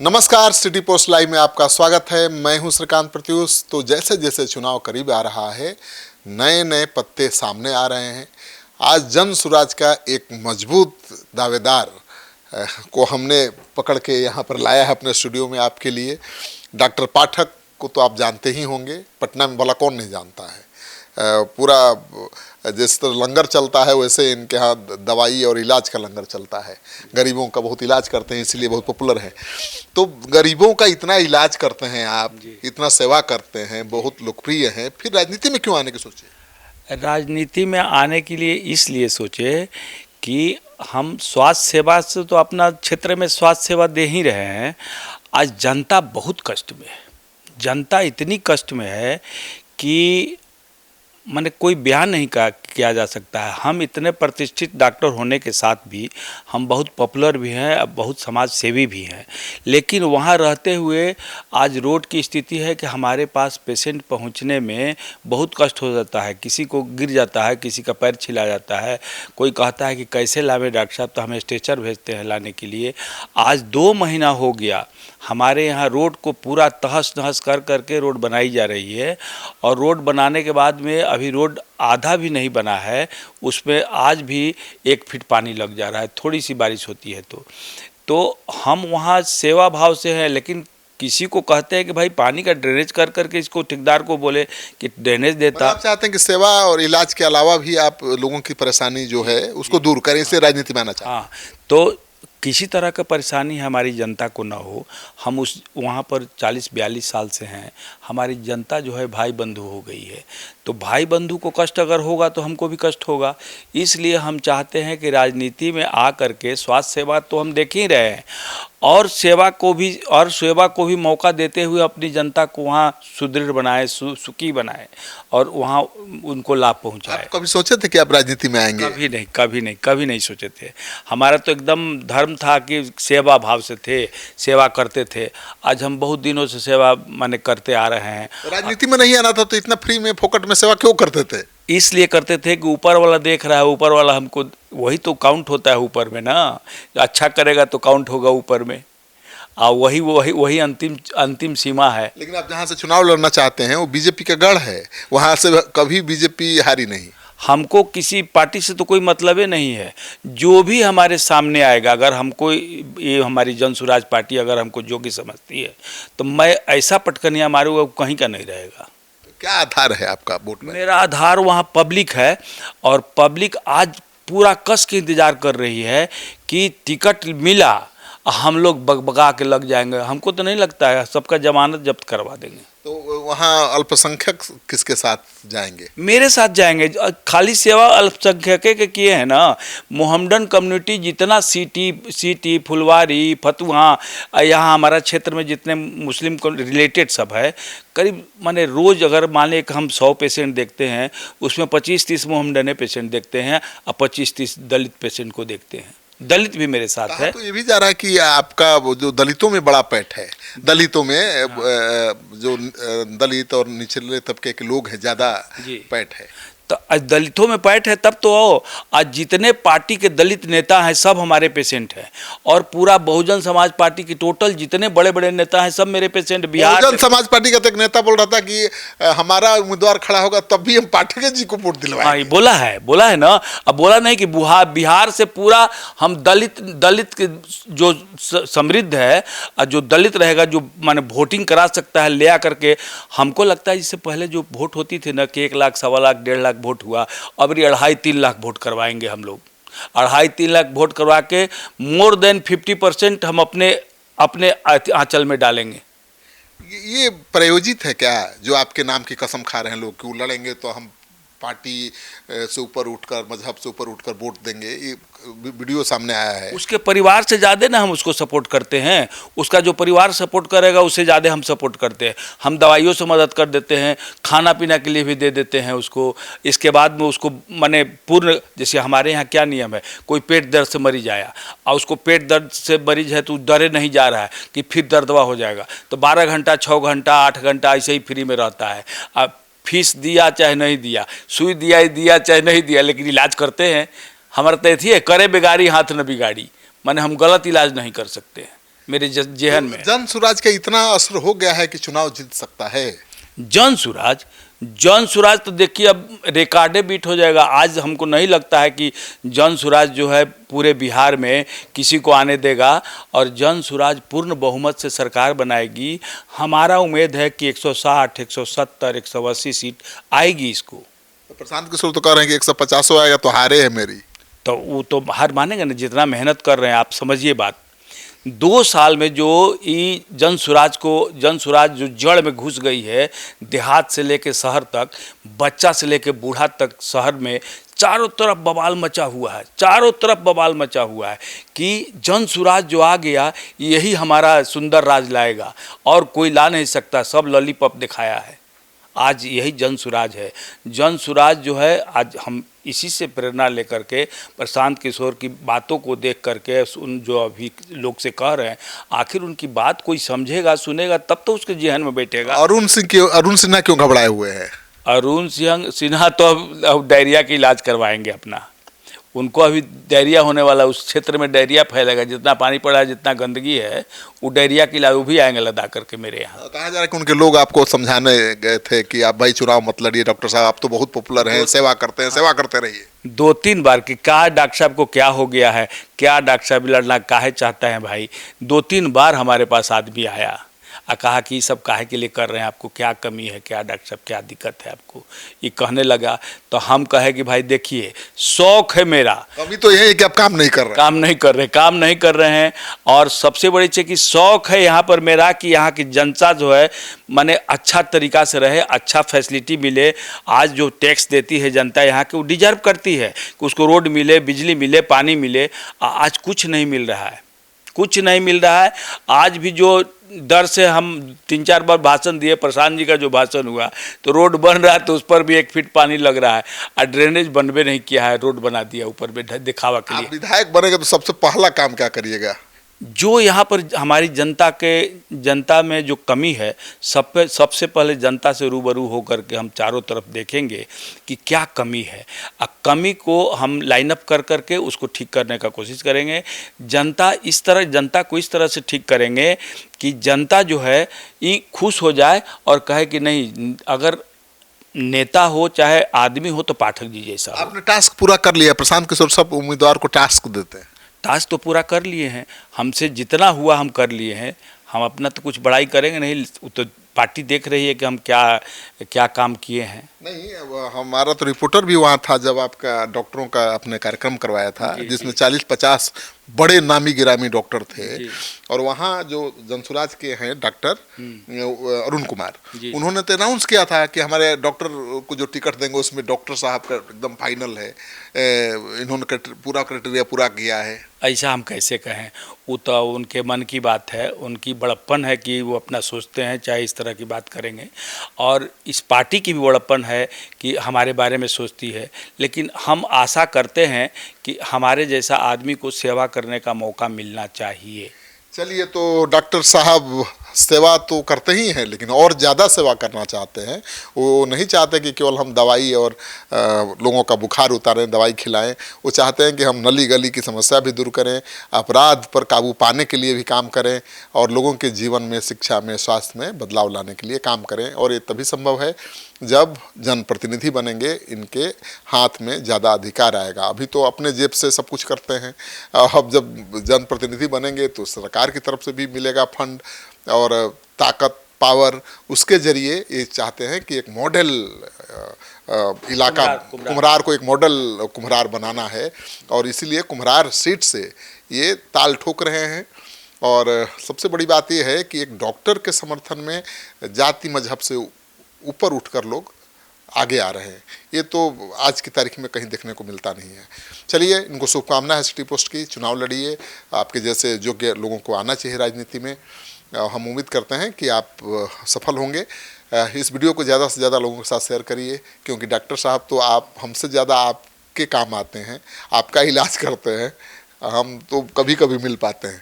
नमस्कार, city post live में आपका स्वागत है। मैं हूं श्रीकांत प्रत्युष। तो जैसे जैसे चुनाव करीब आ रहा है, नए नए पत्ते सामने आ रहे हैं। आज जन सुराज का एक मजबूत दावेदार को हमने पकड़ के यहाँ पर लाया है अपने स्टूडियो में आपके लिए। डॉक्टर पाठक को तो आप जानते ही होंगे, पटना में भला कौन नहीं जानता है। पूरा जिस तरह लंगर चलता है वैसे इनके यहाँ दवाई और इलाज का लंगर चलता है। गरीबों का बहुत इलाज करते हैं, इसलिए बहुत पॉपुलर है। तो गरीबों का इतना इलाज करते हैं आप, इतना सेवा करते हैं, बहुत लोकप्रिय हैं, फिर राजनीति में क्यों आने की सोचे? राजनीति में आने के लिए इसलिए सोचे कि हम स्वास्थ्य सेवा से तो अपना क्षेत्र में स्वास्थ्य सेवा दे ही रहे हैं। आज जनता बहुत कष्ट में है, जनता इतनी कष्ट में है कि मैंने कोई बयान नहीं किया जा सकता है। हम इतने प्रतिष्ठित डॉक्टर होने के साथ भी हम बहुत पॉपुलर भी हैं, बहुत समाज सेवी भी हैं, लेकिन वहाँ रहते हुए आज रोड की स्थिति है कि हमारे पास पेशेंट पहुँचने में बहुत कष्ट हो जाता है। किसी को गिर जाता है, किसी का पैर छिला जाता है, कोई कहता है कि कैसे लावे डॉक्टर साहब, तो हमें स्ट्रेचर भेजते हैं लाने के लिए। आज 2 महीना हो गया हमारे यहाँ रोड को पूरा तहस नहस कर करके रोड बनाई जा रही है, और रोड बनाने के बाद में अभी रोड आधा भी नहीं बना है, उसमें आज भी 1 फीट पानी लग जा रहा है, थोड़ी सी बारिश होती है तो हम वहाँ सेवा भाव से हैं। लेकिन किसी को कहते हैं कि भाई पानी का ड्रेनेज कर करके इसको ठेकेदार को बोले कि ड्रेनेज देता। आप चाहते हैं कि सेवा और इलाज के अलावा भी आप लोगों की परेशानी जो है उसको दूर करें, इससे राजनीति में आना चाहते हैं? हाँ, तो किसी तरह का परेशानी हमारी जनता को ना हो। हम उस वहाँ पर 40-42 साल से हैं। हमारी जनता जो है भाई बंधु हो गई है, तो भाई बंधु को कष्ट अगर होगा तो हमको भी कष्ट होगा। इसलिए हम चाहते हैं कि राजनीति में आ करके स्वास्थ्य सेवा तो हम देख ही रहे हैं, और सेवा को भी मौका देते हुए अपनी जनता को वहाँ सुदृढ़ बनाए, सुखी बनाए और वहाँ उनको लाभ पहुँचाए। आप कभी सोचे थे कि आप राजनीति में आएंगे? कभी नहीं सोचे थे। हमारा तो एकदम धर्म था कि सेवा भाव से थे, सेवा करते थे। आज हम बहुत दिनों से सेवा माने करते आ रहे हैं। राजनीति में नहीं आना था तो इतना फ्री में फोकट में सेवा क्यों करते थे? इसलिए करते थे कि ऊपर वाला देख रहा है, ऊपर वाला हमको, वही तो काउंट होता है ऊपर में ना। अच्छा करेगा तो काउंट होगा ऊपर में, और वही अंतिम सीमा है। लेकिन आप जहाँ से चुनाव लड़ना चाहते हैं वो बीजेपी का गढ़ है, वहाँ से कभी बीजेपी हारी नहीं। हमको किसी पार्टी से तो कोई मतलब ही नहीं है। जो भी हमारे सामने आएगा, अगर हमको ये हमारी जन सुराज पार्टी अगर हमको योग्य समझती है तो मैं ऐसा पटकनिया मारूंगा कहीं का नहीं रहेगा। क्या आधार है आपका वोट में? मेरा आधार वहाँ पब्लिक है, और पब्लिक आज पूरा कस के इंतज़ार कर रही है कि टिकट मिला, हम लोग बगबगा के लग जाएंगे। हमको तो नहीं लगता है, सबका जमानत जब्त करवा देंगे। तो वहाँ अल्पसंख्यक किसके साथ जाएंगे? मेरे साथ जाएंगे। खाली सेवा अल्पसंख्यक के किए हैं ना। मोहम्मडन कम्युनिटी जितना सीटी फुलवारी फतुहा, यहाँ हमारा क्षेत्र में जितने मुस्लिम को रिलेटेड सब है, करीब माने रोज़ अगर मान लें कि हम 100 पेशेंट देखते हैं, उसमें 25-30 मोहम्मडने पेशेंट देखते हैं और 25-30 दलित पेशेंट को देखते हैं। दलित भी मेरे साथ है। तो ये भी जा रहा है कि आपका वो जो दलितों में बड़ा पैठ है, दलितों में जो दलित और निचले तबके के लोग हैं, ज़्यादा पैठ है। तो आज दलितों में पैठ है, तब तो आओ। आज जितने पार्टी के दलित नेता हैं सब हमारे पेशेंट हैं, और पूरा बहुजन समाज पार्टी की टोटल जितने बड़े बड़े नेता हैं सब मेरे पेशेंट। बहुजन समाज पार्टी का तो एक नेता बोल रहा था कि हमारा उम्मीदवार खड़ा होगा तब भी हम पाठक जी को वोट दिलवाएंगे। हाँ, बोला है ना। अब बोला नहीं कि बिहार से पूरा हम दलित के जो समृद्ध है, जो दलित रहेगा, जो माने वोटिंग करा सकता है ले आकर के। हमको लगता है इससे पहले जो वोट होती थी ना कि 1 लाख, 1.25 लाख, 1.5 लाख वोट हुआ, अब 2.5-3 लाख वोट करवाएंगे हम लोग। 2.5-3 लाख वोट करवा के मोर देन 50% हम अपने आंचल में डालेंगे। ये प्रायोजित है क्या, जो आपके नाम की कसम खा रहे हैं लोग कि वो लड़ेंगे तो हम पार्टी से ऊपर उठकर, मजहब से ऊपर उठकर वोट देंगे? ये वीडियो सामने आया है। उसके परिवार से ज़्यादा ना हम उसको सपोर्ट करते हैं। उसका जो परिवार सपोर्ट करेगा उससे ज़्यादा हम सपोर्ट करते हैं। हम दवाइयों से मदद कर देते हैं, खाना पीना के लिए भी दे देते हैं उसको। इसके बाद में उसको माने पूर्ण, जैसे हमारे यहाँ क्या नियम है, कोई पेट दर्द से मरीज आया और उसको पेट दर्द से मरीज है तो डरे नहीं जा रहा है कि फिर दर्दवा हो जाएगा, तो 12 घंटा, 6 घंटा, 8 घंटा ऐसे ही फ्री में रहता है। अब फीस दिया चाहे नहीं दिया, सुई दिया चाहे नहीं दिया, लेकिन इलाज करते हैं। हमारा तो थी है, करे बिगाड़ी हाथ न बिगाड़ी, माने हम गलत इलाज नहीं कर सकते हैं। मेरे जेहन में। जन सुराज का इतना असर हो गया है कि चुनाव जीत सकता है। जन सुराज तो देखिए अब रिकॉर्डे बीट हो जाएगा। आज हमको नहीं लगता है कि जन सुराज जो है पूरे बिहार में किसी को आने देगा, और जन सुराज पूर्ण बहुमत से सरकार बनाएगी। हमारा उम्मीद है कि 160, 170, 180 सीट आएगी इसको। तो प्रशांत किशोर तो कह रहे हैं कि 150 आएगा तो हारे है मेरी। तो वो तो हार मानेगा ना, जितना मेहनत कर रहे हैं। आप समझिए बात, 2 साल में जो ये जन सुराज जो जड़ में घुस गई है, देहात से लेके शहर तक, बच्चा से लेके बूढ़ा तक शहर में चारों तरफ बवाल मचा हुआ है, चारों तरफ बवाल मचा हुआ है कि जन सुराज जो आ गया यही हमारा सुंदर राज लाएगा, और कोई ला नहीं सकता। सब लॉलीपॉप दिखाया है। आज यही जन सुराज है। जन सुराज जो है, आज हम इसी से प्रेरणा लेकर के प्रशांत किशोर की बातों को देख करके उन जो अभी लोग से कह रहे हैं, आखिर उनकी बात कोई समझेगा, सुनेगा, तब तो उसके जेहन में बैठेगा। अरुण सिन्हा क्यों घबराए हुए हैं? अरुण सिन्हा तो अब डायरिया का इलाज करवाएंगे अपना। उनको अभी डायरिया होने वाला, उस क्षेत्र में डायरिया फैलेगा। जितना पानी पड़ा है, जितना गंदगी है, वो डायरिया के इलाज वो भी आएंगे लदा करके मेरे यहाँ। कहा जा रहा है कि उनके लोग आपको समझाने गए थे कि आप भाई चुनाव मत लड़िए, डॉक्टर साहब आप तो बहुत पॉपुलर हैं, सेवा करते हैं, सेवा करते रहिए। 2-3 बार कि क्या डॉक्टर साहब को क्या हो गया है, क्या डॉक्टर साहब लड़ना काहे चाहते हैं भाई। 2-3 बार हमारे पास आदमी आया और कहा कि ये सब काहे के लिए कर रहे हैं, आपको क्या कमी है, क्या डॉक्टर साहब क्या दिक्कत है आपको, ये कहने लगा। तो हम कहे कि भाई देखिए, शौक है मेरा। अभी तो यही है कि आप काम नहीं कर रहे हैं। और सबसे बड़ी चीज़ कि शौक है यहाँ पर मेरा कि यहाँ की जनता जो है माने अच्छा तरीका से रहे, अच्छा फैसिलिटी मिले। आज जो टैक्स देती है जनता यहाँ की, वो डिजर्व करती है कि उसको रोड मिले, बिजली मिले, पानी मिले। आज कुछ नहीं मिल रहा है, कुछ नहीं मिल रहा है। आज भी जो डर से हम 3-4 बार भाषण दिए, प्रशांत जी का जो भाषण हुआ, तो रोड बन रहा है तो उस पर भी 1 फीट पानी लग रहा है, और ड्रेनेज बनबे नहीं किया है, रोड बना दिया ऊपर में दिखावा के लिए। आप विधायक बनेंगे तो सबसे पहला काम क्या करिएगा? जो यहाँ पर हमारी जनता में जो कमी है, सबसे पहले जनता से रूबरू होकर के हम चारों तरफ देखेंगे कि क्या कमी है, और कमी को हम लाइन अप कर करके उसको ठीक करने का कोशिश करेंगे। जनता को इस तरह से ठीक करेंगे कि जनता जो है ये खुश हो जाए और कहे कि नहीं, अगर नेता हो चाहे आदमी हो तो पाठक जी जैसा हो। आपने टास्क पूरा कर लिया। प्रशांत किशोर सब उम्मीदवार को टास्क देते हैं। टास्क तो पूरा कर लिए हैं, हमसे जितना हुआ हम कर लिए हैं। हम अपना तो कुछ बड़ाई करेंगे नहीं, तो पार्टी देख रही है कि हम क्या काम किए हैं। नहीं, हमारा तो रिपोर्टर भी वहाँ था जब आपका डॉक्टरों का आपने कार्यक्रम करवाया था, जिसमें 40-50 बड़े नामी गिरामी डॉक्टर थे। और वहाँ जो जनसुराज के हैं डॉक्टर अरुण कुमार, उन्होंने तो अनाउंस किया था कि हमारे डॉक्टर को जो टिकट देंगे उसमें डॉक्टर साहब का एकदम फाइनल है। इन्होंने पूरा क्राइटेरिया पूरा किया है। ऐसा हम कैसे कहें, वो तो उनके मन की बात है, उनकी बड़प्पन है कि वो अपना सोचते हैं, चाहे इस तरह की बात करेंगे। और इस पार्टी की भी बड़प्पन है कि हमारे बारे में सोचती है। लेकिन हम आशा करते हैं कि हमारे जैसा आदमी को सेवा करने का मौका मिलना चाहिए। चलिए, तो डॉक्टर साहब सेवा तो करते ही हैं, लेकिन और ज़्यादा सेवा करना चाहते हैं। वो नहीं चाहते कि केवल हम दवाई और लोगों का बुखार उतारें, दवाई खिलाएं। वो चाहते हैं कि हम नली गली की समस्या भी दूर करें, अपराध पर काबू पाने के लिए भी काम करें, और लोगों के जीवन में, शिक्षा में, स्वास्थ्य में बदलाव लाने के लिए काम करें। और ये तभी संभव है जब जनप्रतिनिधि बनेंगे, इनके हाथ में ज़्यादा अधिकार आएगा। अभी तो अपने जेब से सब कुछ करते हैं। अब जब जनप्रतिनिधि बनेंगे तो सरकार की तरफ से भी मिलेगा फंड और ताकत, पावर। उसके जरिए ये चाहते हैं कि एक मॉडल इलाका, कुम्हरार को एक मॉडल कुम्हरार बनाना है, और इसीलिए कुम्हरार सीट से ये ताल ठोक रहे हैं। और सबसे बड़ी बात ये है कि एक डॉक्टर के समर्थन में जाति मजहब से ऊपर उठकर लोग आगे आ रहे हैं। ये तो आज की तारीख में कहीं देखने को मिलता नहीं है। चलिए, इनको शुभकामना है सिटी पोस्ट की। चुनाव लड़िए, आपके जैसे योग्य लोगों को आना चाहिए राजनीति में। हम उम्मीद करते हैं कि आप सफल होंगे। इस वीडियो को ज़्यादा से ज़्यादा लोगों के साथ शेयर करिए, क्योंकि डॉक्टर साहब तो आप हमसे ज़्यादा आपके काम आते हैं, आपका इलाज करते हैं। हम तो कभी कभी मिल पाते हैं।